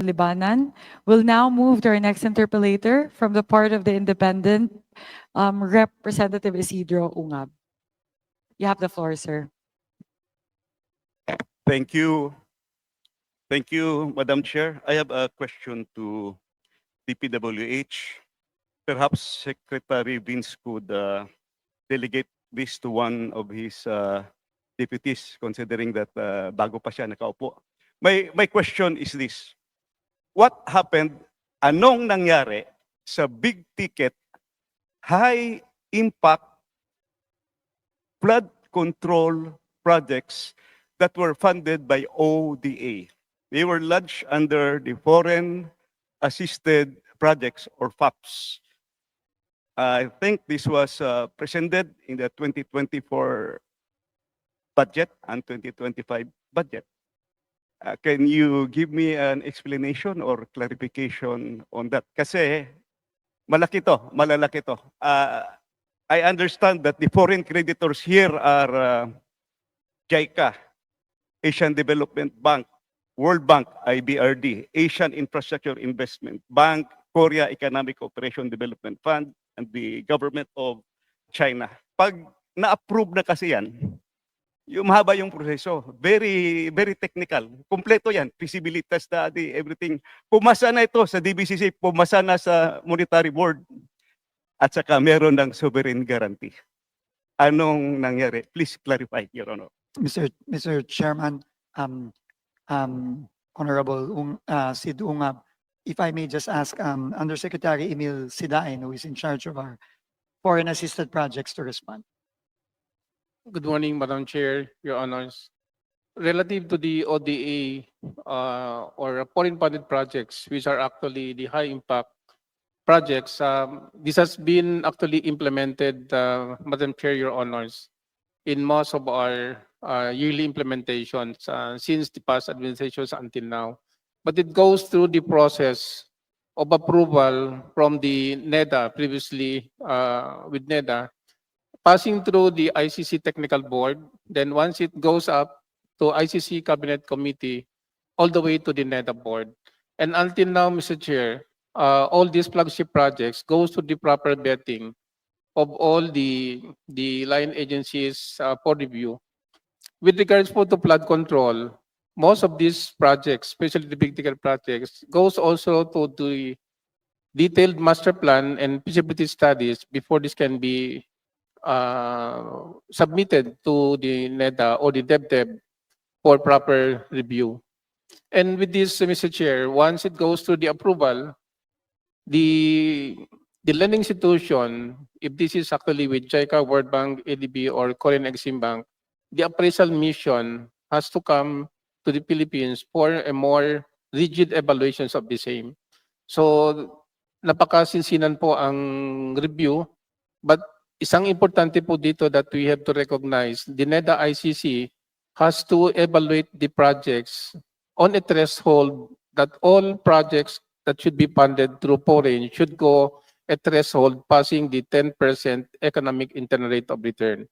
Libanan. We'll now move to our next interpellator from the part of the independent, Representative Isidro Ungab. You have the floor, sir. Thank you. Thank you, Madam Chair. I have a question to DPWH. Perhaps Secretary Vince could delegate this to one of his deputies, considering that bago pa siya nakaupo. My question is this. What happened, anong nangyari sa big ticket, high impact flood control projects that were funded by ODA? They were lodged under the Foreign Assisted Projects or FAPs. I think this was presented in the 2024 budget and 2025 budget. Can you give me an explanation or clarification on that? Kasi malaki to, malalaki to. I understand that the foreign creditors here are JICA, Asian Development Bank, World Bank, IBRD, Asian Infrastructure Investment Bank, Korea Economic Cooperation Development Fund, and the government of China. Pag na-approve na kasi yan, yung mahaba yung proseso. Very, very technical. Kompleto yan. Feasibility study, everything. Pumasa na ito sa DBCC, pumasa na sa Monetary Board. At saka meron ng sovereign guarantee. Anong nangyari? Please clarify, Your Honor. Mr. Chairman, Honorable Sid Ungab, if I may just ask Undersecretary Emil Sidain, who is in charge of our foreign assisted projects, to respond. Good morning, Madam Chair, Your Honors. Relative to the ODA or foreign funded projects, which are actually the high impact projects, this has been actually implemented, Madam Chair, Your Honors, in most of our yearly implementations since the past administrations until now. But it goes through the process of approval from the NEDA, previously with NEDA, passing through the ICC Technical Board, then once it goes up to ICC Cabinet Committee, all the way to the NEDA Board. And until now, Mr. Chair, all these flagship projects goes to the proper vetting of all the line agencies for review. With regards to flood control, most of these projects, especially the big ticket projects, goes also to the detailed master plan and feasibility studies before this can be submitted to the NEDA or the DepDep for proper review. And with this, Mr. Chair, once it goes through the approval, the lending institution, if this is actually with JICA, World Bank, ADB, or Korean Exim Bank, the appraisal mission has to come to the Philippines for a more rigid evaluations of the same. So, napakasinsinan po ang review, but isang importante po dito that we have to recognize, the NEDA ICC has to evaluate the projects on a threshold that all projects that should be funded through foreign should go a threshold passing the 10% economic internal rate of return.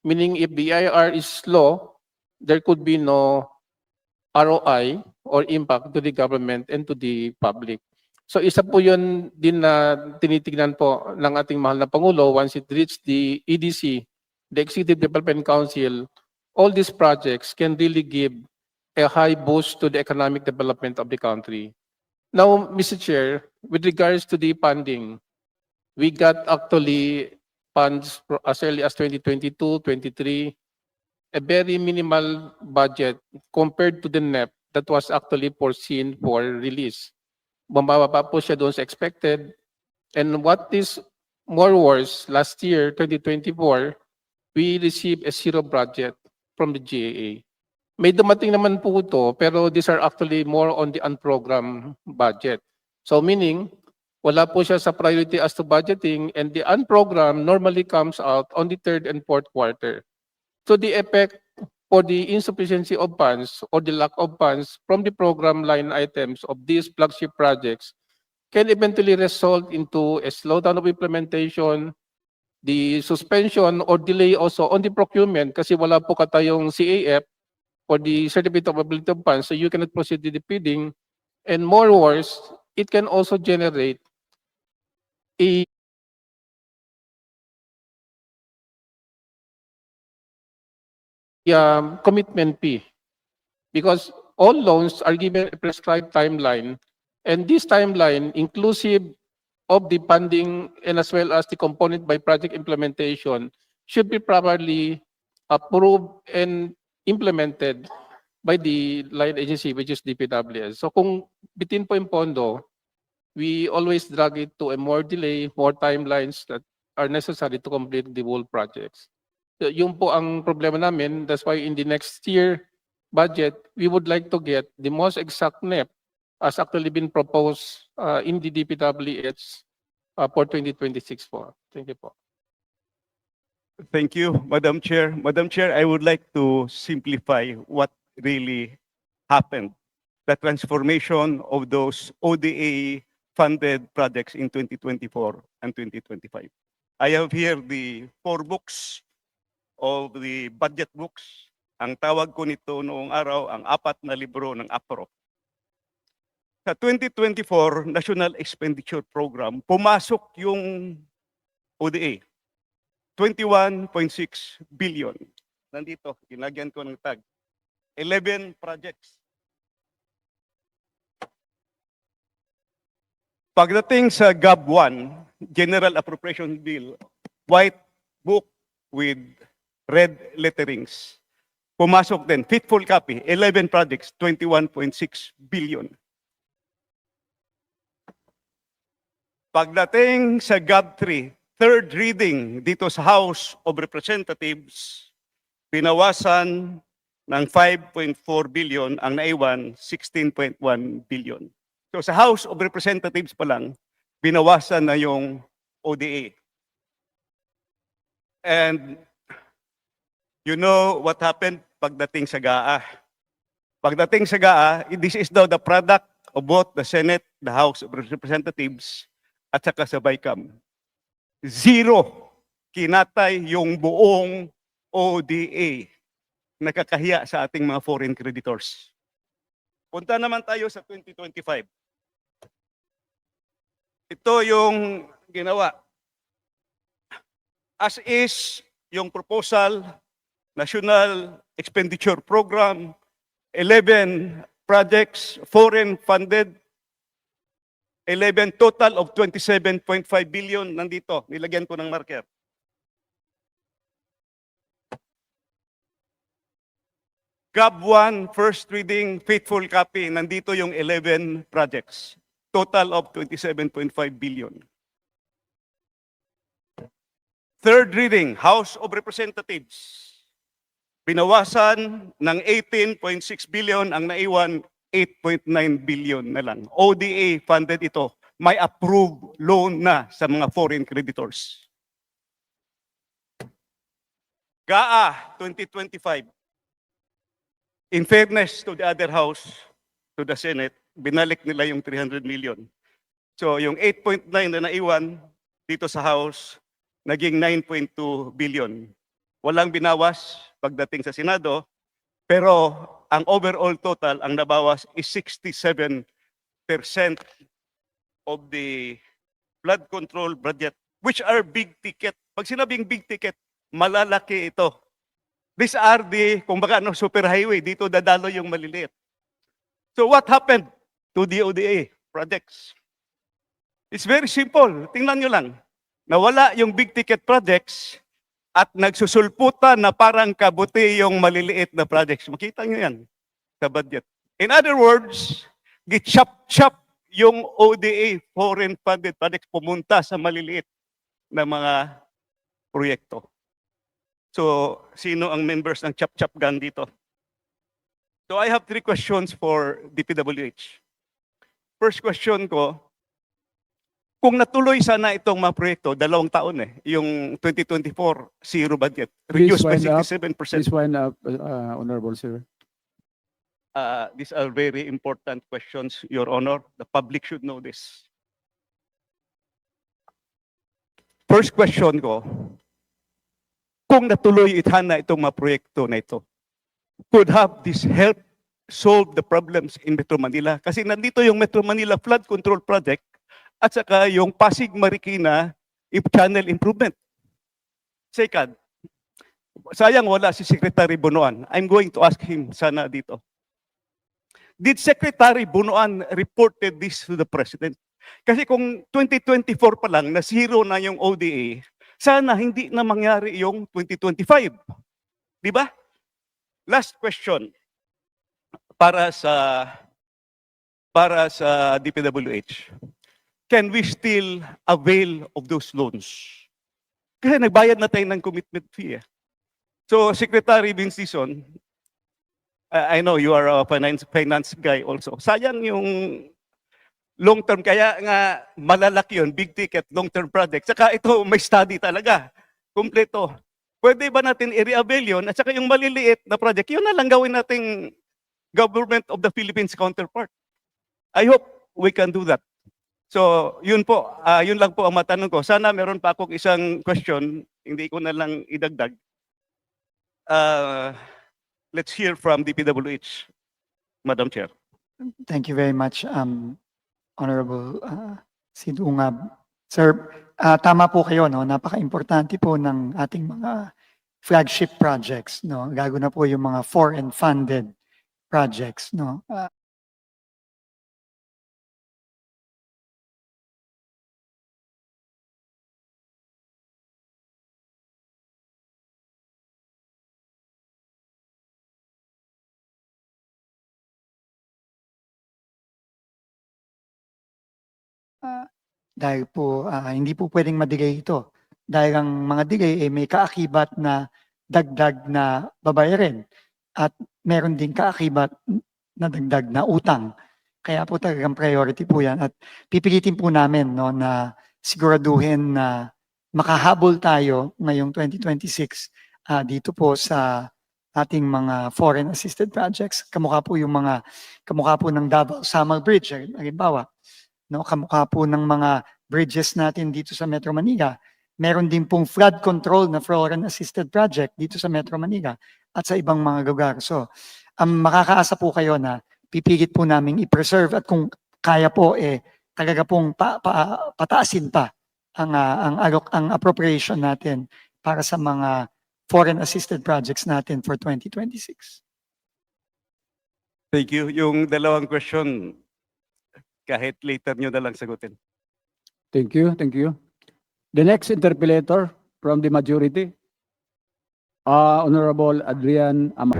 Meaning if the IR is low, there could be no ROI or impact to the government and to the public. So isa po yun din na tinitignan po ng ating mahal na Pangulo once it reaches the EDC, the Executive Development Council, all these projects can really give a high boost to the economic development of the country. Now, Mr. Chair, with regards to the funding, we got actually funds as early as 2022, 23, a very minimal budget compared to the NEP that was actually foreseen for release. Bumababa po siya doon sa expected. And what is more worse, last year, 2024, we received a zero budget from the GAA. May dumating naman po ito, pero these are actually more on the unprogrammed budget. So meaning, wala po siya sa priority as to budgeting, and the unprogrammed normally comes out on the third and fourth quarter. So the effect for the insufficiency of funds or the lack of funds from the program line items of these flagship projects can eventually result into a slowdown of implementation, the suspension or delay also on the procurement kasi wala po katayong CAF for the certificate of ability of funds, so you cannot proceed with the bidding, And more worse, it can also generate a commitment fee, because all loans are given a prescribed timeline, and this timeline, inclusive of the funding and as well as the component by project implementation, should be properly approved and implemented by the line agency, which is DPWS. So kung bitin po yung pondo, we always drag it to a more delay, more timelines that are necessary to complete the whole projects. So, yun po ang problema namin. That's why in the next year budget, we would like to get the most exact NEP as actually been proposed in the DPWH for 2026 po. Thank you po. Thank you, Madam Chair. Madam Chair, I would like to simplify what really happened. The transformation of those ODA-funded projects in 2024 and 2025. I have here the 4 books of the budget books. Ang tawag ko nito noong araw, ang 4 na libro ng APRO. Sa 2024 National Expenditure Program, pumasok yung ODA. 21.6 billion. Nandito, ginagyan ko ng tag. 11 projects. Pagdating sa GAB1, General Appropriation Bill, white book with red letterings, pumasok din, fitful copy, 11 projects, 21.6 billion. Pagdating sa GAB3, third reading dito sa House of Representatives, pinawasan ng 5.4 billion, ang naiwan 16.1 billion. So sa House of Representatives pa lang, binawasan na yung ODA. And you know what happened pagdating sa GAA. Pagdating sa GAA, this is now the product of both the Senate, the House of Representatives, at saka sa BICAM. 0 kinatay yung buong ODA. Nakakahiya sa ating mga foreign creditors. Punta naman tayo sa 2025. Ito yung ginawa. As is, yung proposal, National Expenditure Program, 11 projects, foreign funded, 11 total of 27.5 billion nandito. Nilagyan ko ng marker. GAB1, first reading, faithful copy, nandito yung 11 projects. Total of 27.5 billion. Third reading, House of Representatives. Binawasan ng 18.6 billion, ang naiwan 8.9 billion na lang. ODA funded ito. May approved loan na sa mga foreign creditors. GAA 2025. In fairness to the other house, to the Senate, binalik nila yung 300 million. So yung 8.9 na naiwan dito sa House, naging 9.2 billion. Walang binawas pagdating sa Senado, pero ang overall total, ang nabawas is 67% of the flood control budget, which are big ticket. Pag sinabing big ticket, malalaki ito. These are the, kumbaga, superhighway, dito dadalo yung maliliit. So what happened to the ODA projects? It's very simple. Tingnan nyo lang. Nawala yung big ticket projects at nagsusulputan na parang kabuti yung maliliit na projects. Makita nyo yan sa budget. In other words, gi-chop-chop yung ODA, foreign funded projects, pumunta sa maliliit na mga proyekto. So, sino ang members ng chop-chop gang dito? So, I have 3 questions for DPWH. First question ko, kung natuloy sana itong mga proyekto, 2 taon yung 2024 zero budget, reduced by 67%. Please wind up, Honorable Sir. These are very important questions, Your Honor. The public should know this. First question ko, kung natuloy itana itong mga proyekto na ito, could have this help solve the problems in Metro Manila. Kasi nandito yung Metro Manila Flood Control Project at saka yung Pasig Marikina Channel Improvement. Second, sayang wala si Secretary Bunuan. I'm going to ask him sana dito. Did Secretary Bunuan reported this to the President? Kasi kung 2024 pa lang na zero na yung ODA, sana hindi na mangyari yung 2025. Di ba? Last question para sa DPWH. Can we still avail of those loans? Kasi nagbayad na tayo ng commitment fee. So Secretary Vince Dizon, I know you are a finance guy also. Sayang yung long term, kaya nga malalaki yun, big ticket, long term project. Saka ito may study talaga, kumpleto. Pwede ba natin i-reavail yun? At saka yung maliliit na project, yun na lang gawin nating Government of the Philippines counterpart. I hope we can do that. So yun po, yun lang po ang matanong ko. Sana meron pa akong isang question, hindi ko na lang idagdag. Let's hear from DPWH, Madam Chair. Thank you very much, Honorable Sid Ungab. Sir, tama po kayo, no? Napaka-importante po ng ating mga flagship projects, no? Gago na po yung mga foreign funded projects, no? Dahil po hindi po pwedeng madigay ito. Dahil ang mga digay may kaakibat na dagdag na babayarin at meron din kaakibat na dagdag na utang. Kaya po talagang priority po yan at pipilitin po namin, no, na siguraduhin na makahabol tayo ngayong 2026 dito po sa ating mga foreign assisted projects. Kamukha po ng Davao Samal Bridge, halimbawa. No, kamukha po ng mga bridges natin dito sa Metro Manila. Meron din pong flood control na foreign assisted project dito sa Metro Manila at sa ibang mga lugar. So, makakaasa po kayo na pipilit po namin i-preserve at kung kaya po talaga pong pataasin pa ang appropriation natin para sa mga foreign assisted projects natin for 2026. Thank you. Yung dalawang question, kahit later nyo na lang sagutin. Thank you, thank you. The next interpellator from the majority, Honorable Adrian Ama.